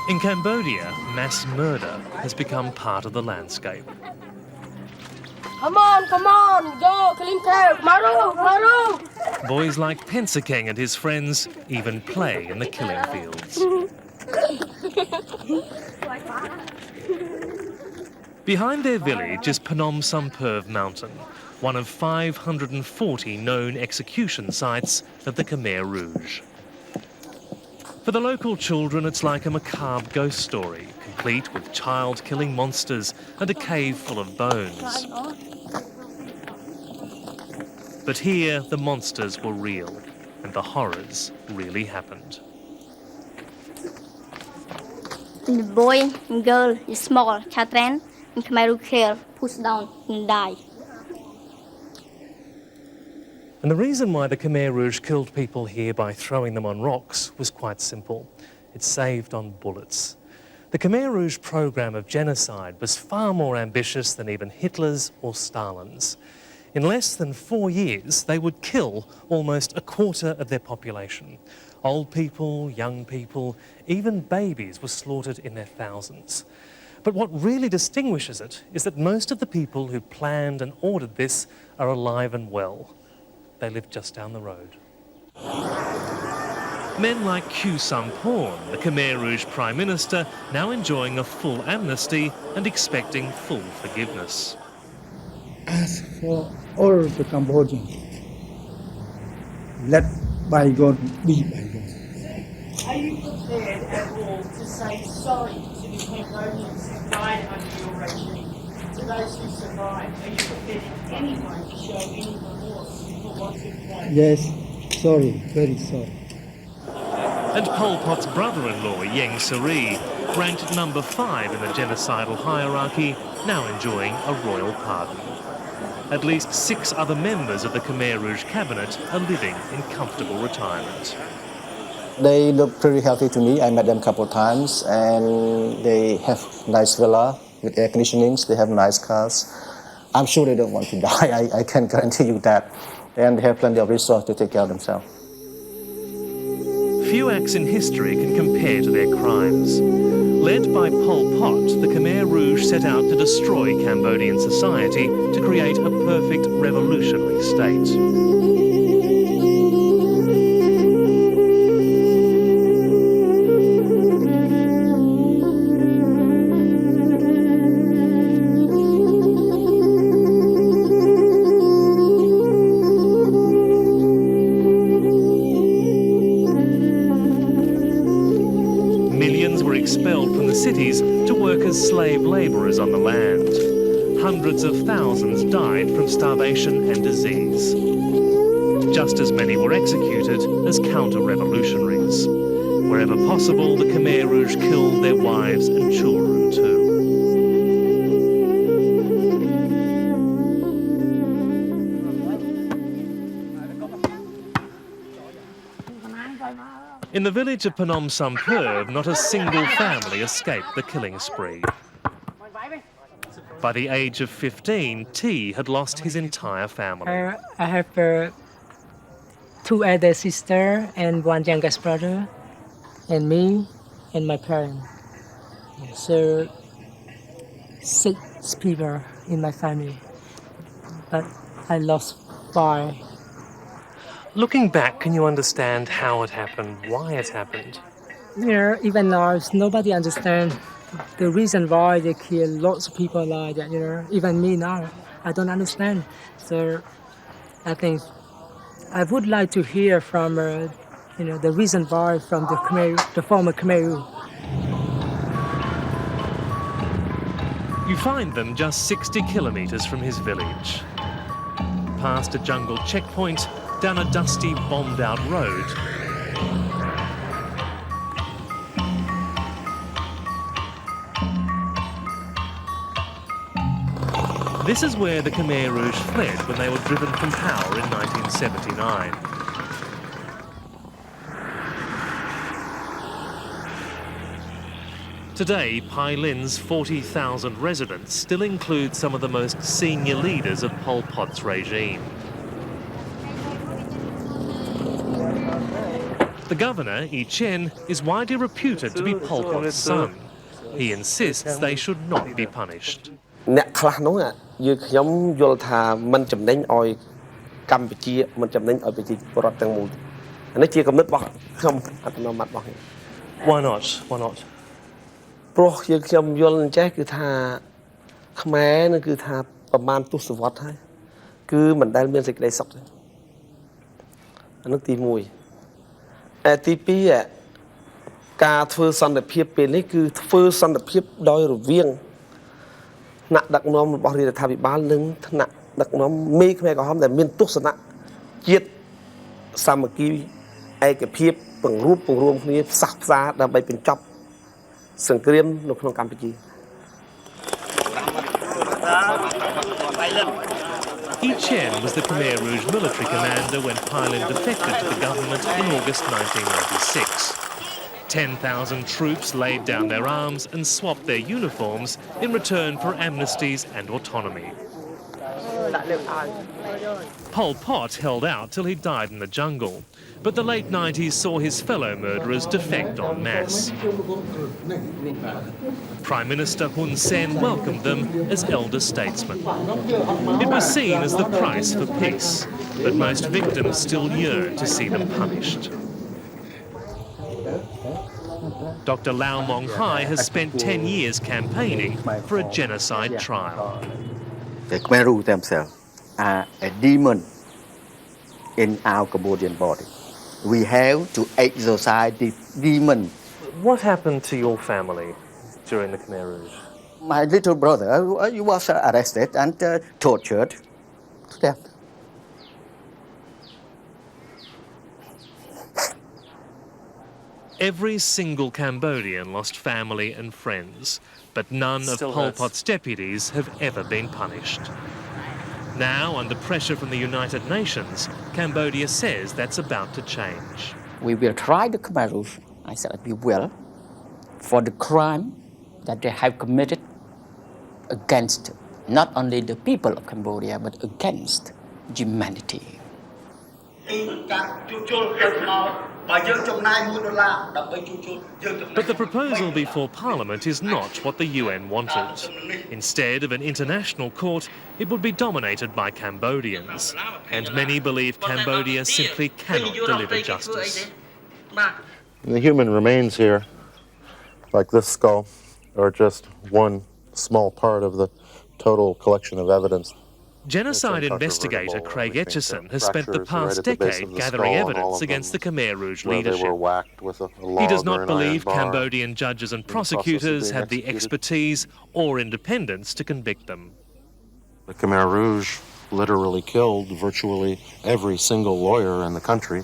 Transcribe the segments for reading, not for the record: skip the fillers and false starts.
In Cambodia, mass murder has become part of the landscape. Come on, go, Kalimtel, Maru. Boys like Pensakeng and his friends even play in the killing fields. Behind their village is Phnom Sampurv Mountain, one of 540 known execution sites of the Khmer Rouge. For the local children, it's like a macabre ghost story, complete with child-killing monsters and a cave full of bones. But here, the monsters were real, and the horrors really happened. The boy and girl is small, children, and Khmer Rouge kill, push down and die. And the reason why the Khmer Rouge killed people here by throwing them on rocks was quite simple. It saved on bullets. The Khmer Rouge program of genocide was far more ambitious than even Hitler's or Stalin's. In less than 4 years, they would kill almost a quarter of their population. Old people, young people, even babies were slaughtered in their thousands. But what really distinguishes it is that most of the people who planned and ordered this are alive and well. They live just down the road. Men like Khieu Samphan, the Khmer Rouge Prime Minister, now enjoying a full amnesty and expecting full forgiveness. Ask for all the Cambodians. Let bygone be bygone. Are you prepared at all to say sorry to the Cambodians who died under your regime, to those who survived? Are you prepared in any way to show any remorse for what took place? Yes, sorry, very sorry. And Pol Pot's brother-in-law, Ieng Sary, ranked number 5 in the genocidal hierarchy, now enjoying a royal pardon. At least 6 other members of the Khmer Rouge cabinet are living in comfortable retirement. They look pretty healthy to me. I met them a couple of times, and they have nice villa with air conditionings. They have nice cars. I'm sure they don't want to die. I can guarantee you that. And they have plenty of resources to take care of themselves. Few acts in history can compare to their crimes. Led by Pol Pot, the Khmer Rouge set out to destroy Cambodian society to create a perfect revolutionary state. Expelled from the cities to work as slave labourers on the land. Hundreds of thousands died from starvation and disease. Just as many were executed as counter-revolutionaries. Wherever possible, the Khmer Rouge killed their wives and children too. In the village of Phnom Sampurv, not a single family escaped the killing spree. By the age of 15, T had lost his entire family. I have 2 elder sisters and 1 youngest brother, and me and my parents. So 6 people in my family, but I lost 5. Looking back, can you understand how it happened, why it happened? Even now, nobody understands the reason why they kill lots of people like that, Even me now, I don't understand. So I think I would like to hear from, the reason why from the former Khmer Rouge. You find them just 60 kilometres from his village. Past a jungle checkpoint, down a dusty, bombed-out road. This is where the Khmer Rouge fled when they were driven from power in 1979. Today, Pai Lin's 40,000 residents still include some of the most senior leaders of Pol Pot's regime. The governor, Yi Chen, is widely reputed to be Pol Pot's son. He insists they should not be punished. អ្នកខ្លះនោះយើងខ្ញុំយល់ថាមិនចំណេញឲ្យកម្ពុជាមិនចំណេញឲ្យប្រជាពលរដ្ឋទាំងមូលអានេះជាគំនិតរបស់ខ្ញុំអត្តនោម័តរបស់ខ្ញុំ Why not? Why not? ព្រោះយើងខ្ញុំយល់អញ្ចេះគឺថាខ្មែរនឹងគឺថាប្រមាណទសវត្សរ៍ហើយគឺមិនដែលមានសេចក្តីសុខទេអានោះទី1ទី2ការធ្វើសន្តិភាពពេលនេះគឺធ្វើសន្តិភាពដោយរវាងថ្នាក់ដឹកនាំរបស់រដ្ឋាភិបាលនិងថ្នាក់ដឹកនាំមេខ្មែរក្រហមដែលមានទស្សនៈជាតិសាមគ្គីឯកភាពពង្រួមគ្នាផ្សះផ្សាដើម្បីបញ្ចប់សង្គ្រាមនៅក្នុងកម្ពុជា Yi Chen was the Khmer Rouge military commander when Thailand defected to the government in August 1996. 10,000 troops laid down their arms and swapped their uniforms in return for amnesties and autonomy. Pol Pot held out till he died in the jungle, but the late 90s saw his fellow murderers defect en masse. Prime Minister Hun Sen welcomed them as elder statesmen. It was seen as the price for peace, but most victims still yearn to see them punished. Dr. Lau Mong Hai has spent 10 years campaigning for a genocide trial. The Khmer Rouge themselves are a demon in our Cambodian body. We have to exorcise the demon. What happened to your family during the Khmer Rouge? My little brother was arrested and tortured to death. Every single Cambodian lost family and friends, but none of Pol Pot's deputies have ever been punished. Now, under pressure from the United Nations, Cambodia says that's about to change. We will try the Khmer Rouge, I said we will, for the crime that they have committed against not only the people of Cambodia, but against humanity. But the proposal before Parliament is not what the UN wanted. Instead of an international court, it would be dominated by Cambodians, and many believe Cambodia simply cannot deliver justice. The human remains here, like this skull, are just one small part of the total collection of evidence. Genocide investigator Craig Etchison has spent the past decade gathering evidence against the Khmer Rouge leadership. He does not believe Cambodian judges and prosecutors have the expertise or independence to convict them. The Khmer Rouge literally killed virtually every single lawyer in the country.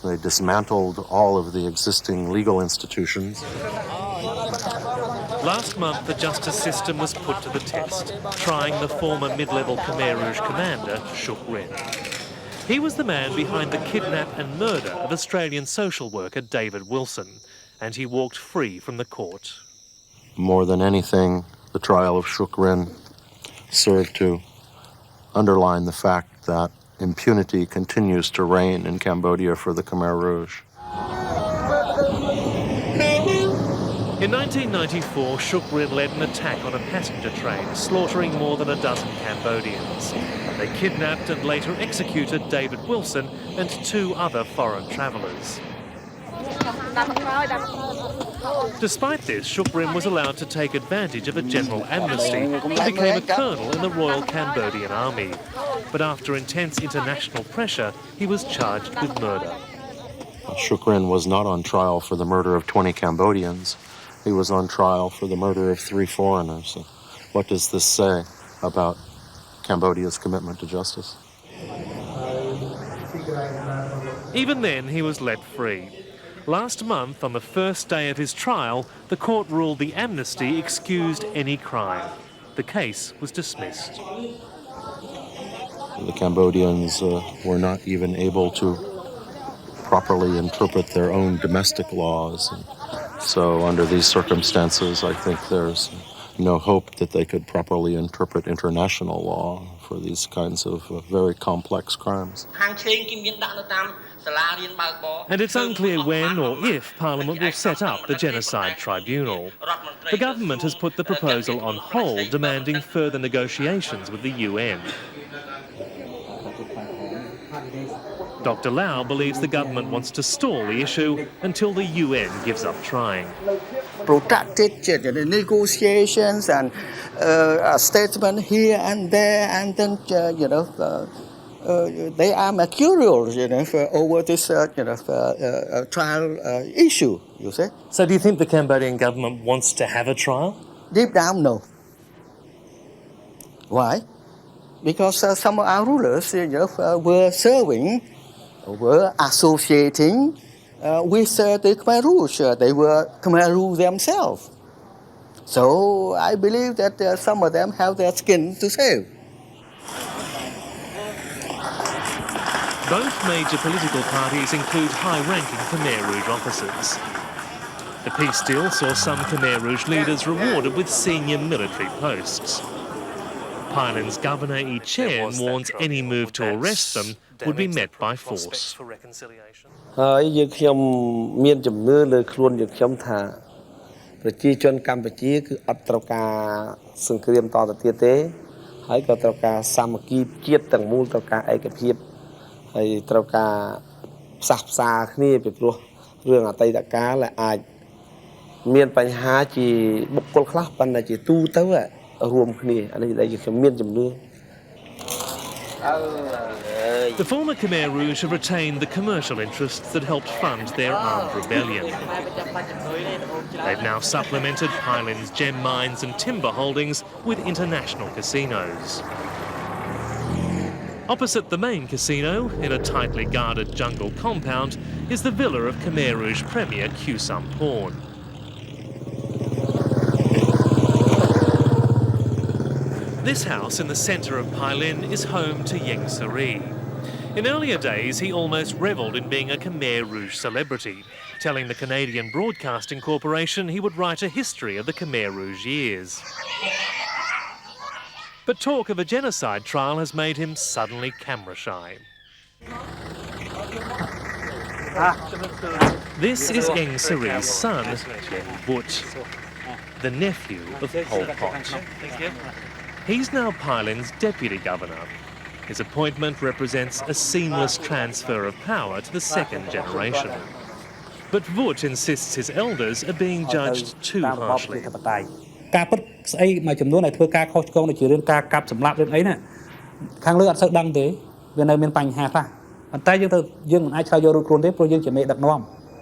They dismantled all of the existing legal institutions. Last month, the justice system was put to the test, trying the former mid-level Khmer Rouge commander, Shuk Rin. He was the man behind the kidnap and murder of Australian social worker David Wilson, and he walked free from the court. More than anything, the trial of Shuk Rin served to underline the fact that impunity continues to reign in Cambodia for the Khmer Rouge. In 1994, Shuk Rin led an attack on a passenger train, slaughtering more than a dozen Cambodians. They kidnapped and later executed David Wilson and 2 other foreign travellers. Despite this, Shuk Rin was allowed to take advantage of a general amnesty and became a colonel in the Royal Cambodian Army. But after intense international pressure, he was charged with murder. Shuk Rin was not on trial for the murder of 20 Cambodians. He was on trial for the murder of 3 foreigners. What does this say about Cambodia's commitment to justice? Even then, he was let free. Last month, on the first day of his trial, the court ruled the amnesty excused any crime. The case was dismissed. The Cambodians were not even able to properly interpret their own domestic laws. So under these circumstances, I think there's no hope that they could properly interpret international law for these kinds of very complex crimes. And it's unclear when or if Parliament will set up the Genocide Tribunal. The government has put the proposal on hold, demanding further negotiations with the UN. Dr. Lau believes the government wants to stall the issue until the UN gives up trying. Protracted negotiations and a statement here and there, and then they are mercurial, over this trial issue. You see. So, do you think the Cambodian government wants to have a trial? Deep down, no. Why? Because some of our rulers, were associating with the Khmer Rouge. They were Khmer Rouge themselves. So I believe that some of them have their skin to save. Both major political parties include high-ranking Khmer Rouge officers. The peace deal saw some Khmer Rouge leaders rewarded with senior military posts. Thailand's Governor Yi Chen warns any move to arrest them would be met by force. ហើយយើងខ្ញុំមានជំនឿលើខ្លួនយើងខ្ញុំថាប្រជាជនកម្ពុជាគឺអត់ត្រូវការសង្គ្រាមតទៅទៀតទេហើយក៏ត្រូវការសាមគ្គីជាតិទាំងមូលត្រូវការឯកភាពហើយត្រូវការផ្សះផ្សាគ្នាពីព្រោះរឿងអតីតកាលអាចមានបញ្ហាជាបុគ្គលខ្លះប៉ុន្តែជាទូទៅរួមគ្នាអានេះដែលខ្ញុំមានជំនឿ The former Khmer Rouge have retained the commercial interests that helped fund their armed rebellion. They've now supplemented Thailand's gem mines and timber holdings with international casinos. Opposite the main casino, in a tightly guarded jungle compound, is the villa of Khmer Rouge Premier Khieu Samphan. This house in the centre of Pailin is home to Ieng Sary. In earlier days, he almost revelled in being a Khmer Rouge celebrity, telling the Canadian Broadcasting Corporation he would write a history of the Khmer Rouge years. But talk of a genocide trial has made him suddenly camera shy. This is Ieng Sary's son, Vut, the nephew of Pol Pot. He's now Pailin's deputy governor. His appointment represents a seamless transfer of power to the second generation. But Vut insists his elders are being judged too harshly. ការពិតស្អីមួយចំនួនដែលធ្វើការខុសឆ្គងដូចជារឿងការកាប់សម្លាប់រឿងអីណាខាងលើអត់សូវដឹងទេវានៅមានបញ្ហាខ្លះប៉ុន្តែយើងមិនអាចឆ្លើយយករួចខ្លួនទេព្រោះយើងជាមេដឹកនាំ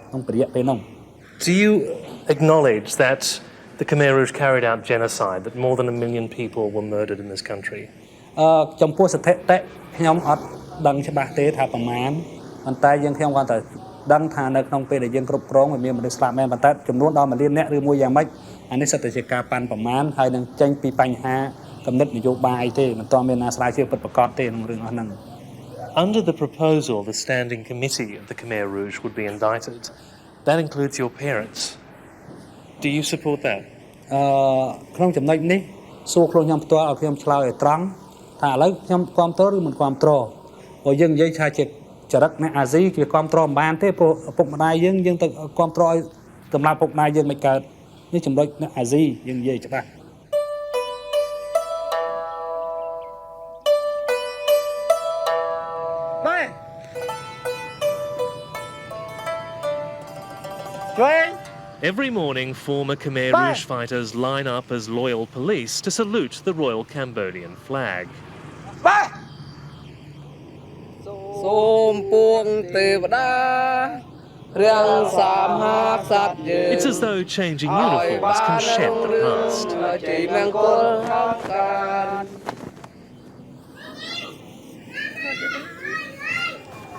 ក្នុងរយៈពេលនោះ Do you acknowledge that the Khmer Rouge carried out genocide, that more than 1 million people were murdered in this country? ចំពោះស្ថិតិខ្ញុំអត់ដឹងច្បាស់ទេថាប្រមាណប៉ុន្តែយើងខ្ញុំគាត់តែដឹងថានៅក្នុងពេលដែលយើងគ្រប់គ្រងវាមានមនុស្សស្លាប់មែនប៉ុន្តែចំនួនដល់1លានអ្នកឬមួយយ៉ាងម៉េចអានេះសិតតែជាការប៉ាន់ប្រមាណហើយនឹងចេញពីបញ្ហាកំណត់នយោបាយទេមិនទាន់មានណាស្រាវជ្រាវពិតប្រាកដទេក្នុងរឿងអស់ហ្នឹង Under the proposal, the standing committee of the Khmer Rouge would be indicted. That includes your parents. Do you support that? ក្នុងចំណុចនេះសួរខ្លួនខ្ញុំផ្ទាល់ឲ្យខ្ញុំឆ្លើយឲ្យត្រង់ថាឥឡូវខ្ញុំគ្រប់គ្រងឬមិនគ្រប់គ្រងព្រោះយើងនិយាយថាជាចរិតអ្នកអាស៊ីគេគ្រប់គ្រងមិនបានទេព្រោះឪពុកម្ដាយយើងទៅគ្រប់គ្រងឲ្យតម្លាឪពុកម្ដាយយើងមិនកើតនេះចំណុចអ្នកអាស៊ីយើងនិយាយច្បាស់ Every morning, former Khmer Rouge fighters line up as loyal police to salute the Royal Cambodian flag. It's as though changing uniforms can shed the past.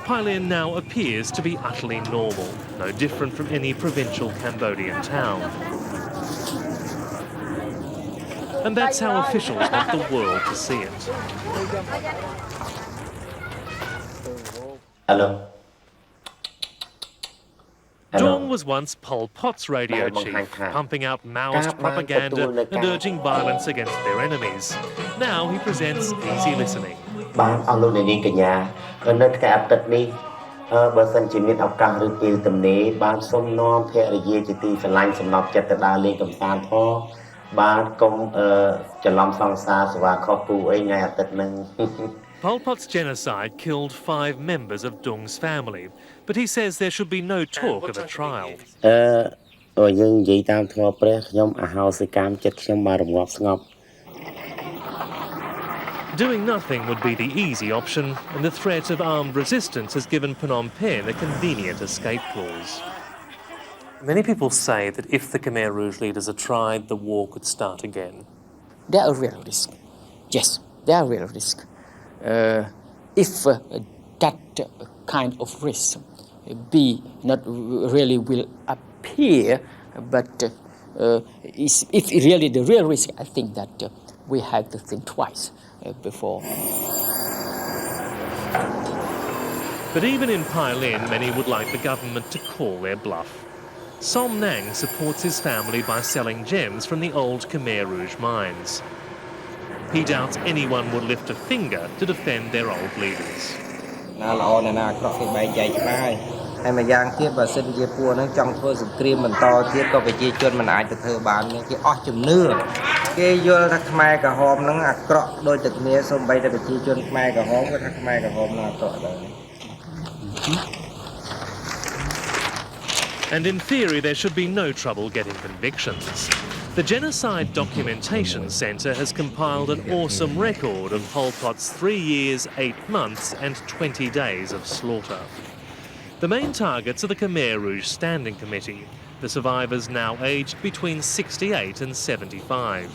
Pailin now appears to be utterly normal, no different from any provincial Cambodian town. And that's how officials want the world to see it. Hello. Dong was once Pol Pot's radio chief, pumping out Maoist propaganda and urging violence against their enemies. Now he presents easy listening. បាទអស់លោកអ្នកនាងកញ្ញានៅថ្ងៃអាទិត្យនេះ បើសិនជាមានឱកាសឬពេលទំនេរបានសូមនាំភរិយាជាទីស្រឡាញ់សំណប់ចិត្តទៅដើរលេងកម្សាន្តផងបាទកុំច្រឡំសង្សារសេវាខុសពូអីថ្ងៃអាទិត្យហ្នឹង Pol Pot's genocide killed 5 members of Dung's family, but he says there should be no talk of a trial. យើងនិយាយតាមធម៌ព្រះខ្ញុំអហោសិកម្មចិត្តខ្ញុំបានរងាប់ស្ងប់ Doing nothing would be the easy option, and the threat of armed resistance has given Phnom Penh a convenient escape clause. Many people say that if the Khmer Rouge leaders are tried, the war could start again. There are real risk. Yes, there are real risk. If that kind of risk be not really will appear, but if really the real risk, I think that we have to think twice before. But even in Pailin, many would like the government to call their bluff. Som Nang supports his family by selling gems from the old Khmer Rouge mines. He doubts anyone would lift a finger to defend their old leaders. ហើយម្យ៉ាងទៀតបើសិនជាពួកហ្នឹងចង់ធ្វើសង្គ្រាមបន្តទៀតក៏ប្រជាជនមិនអាចទៅធ្វើបានគេអស់ជំនឿគេយល់ថាខ្មែរក្រហមហ្នឹងអាក្រក់ដូចតែគ្នាសូម្បីតែប្រជាជនខ្មែរក្រហមក៏ថាខ្មែរក្រហមហ្នឹងអាក្រក់ដែរ And in theory, there should be no trouble getting convictions. The Genocide Documentation Centre has compiled an awesome record of Pol Pot's 3 years, 8 months and 20 days of slaughter. The main targets are the Khmer Rouge Standing Committee, the survivors now aged between 68 and 75.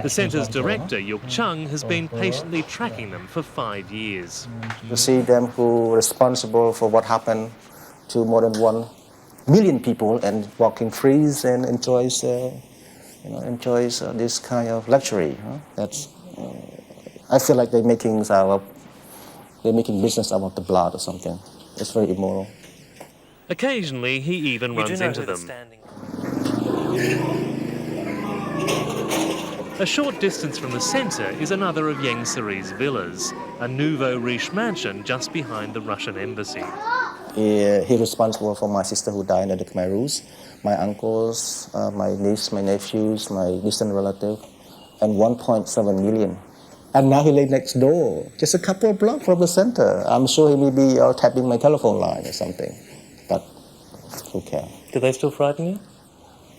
The centre's director, Yuk Chung, has been patiently tracking them for 5 years. To see them who are responsible for what happened to more than 1 million people and walking free and enjoys this kind of luxury. That's I feel like they're making business out of the blood or something. It's very immoral. Occasionally, he even runs into them. A short distance from the centre is another of Ieng Saree's villas, a nouveau riche mansion just behind the Russian embassy. He's responsible for my sister who died under the Khmer Rouge, my uncles, my niece, my nephews, my distant relative, and 1.7 million. And now he lives next door, just a couple of blocks from the center. I'm sure he may be tapping my telephone line or something, but who cares? Do they still frighten you?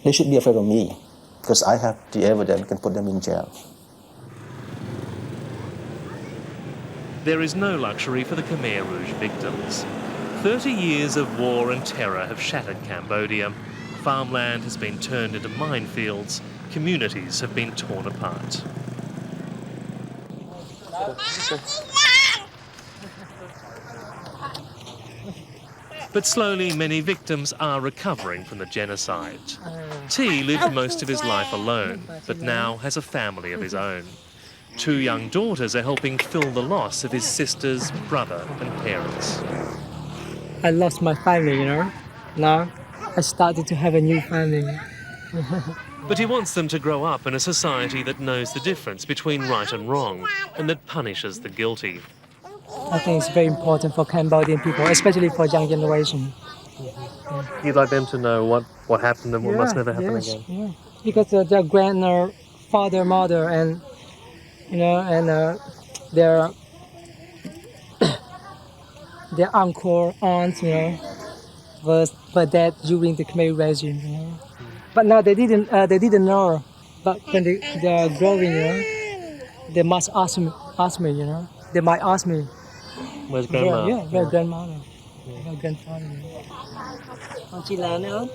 They should be afraid of me, because I have the evidence can put them in jail. There is no luxury for the Khmer Rouge victims. 30 years of war and terror have shattered Cambodia. Farmland has been turned into minefields. Communities have been torn apart. But slowly, many victims are recovering from the genocide. T lived most of his life alone, but now has a family of his own. 2 young daughters are helping fill the loss of his sisters, brother and parents. I lost my family, Now I started to have a new family. But he wants them to grow up in a society that knows the difference between right and wrong and that punishes the guilty. I think it's very important for Cambodian people, especially for young generation. You'd like them to know what happened and what must never happen again? Yeah. Because their grandfather, mother, and their uncle, aunts, were dead during the Khmer regime. But now they didn't know. But when they are growing, they must ask me, They might ask me. Where's grandma? Where's grandmother? Where's grandfather? Chị là nữa.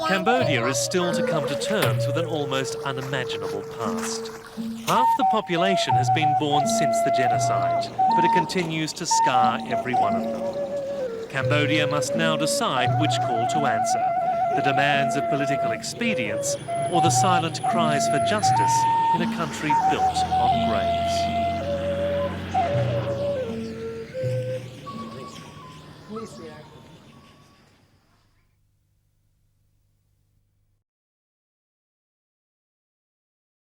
Cambodia is still to come to terms with an almost unimaginable past. Half the population has been born since the genocide, but it continues to scar every one of them. Cambodia must now decide which call to answer, the demands of political expedience or the silent cries for justice in a country built on graves. Please,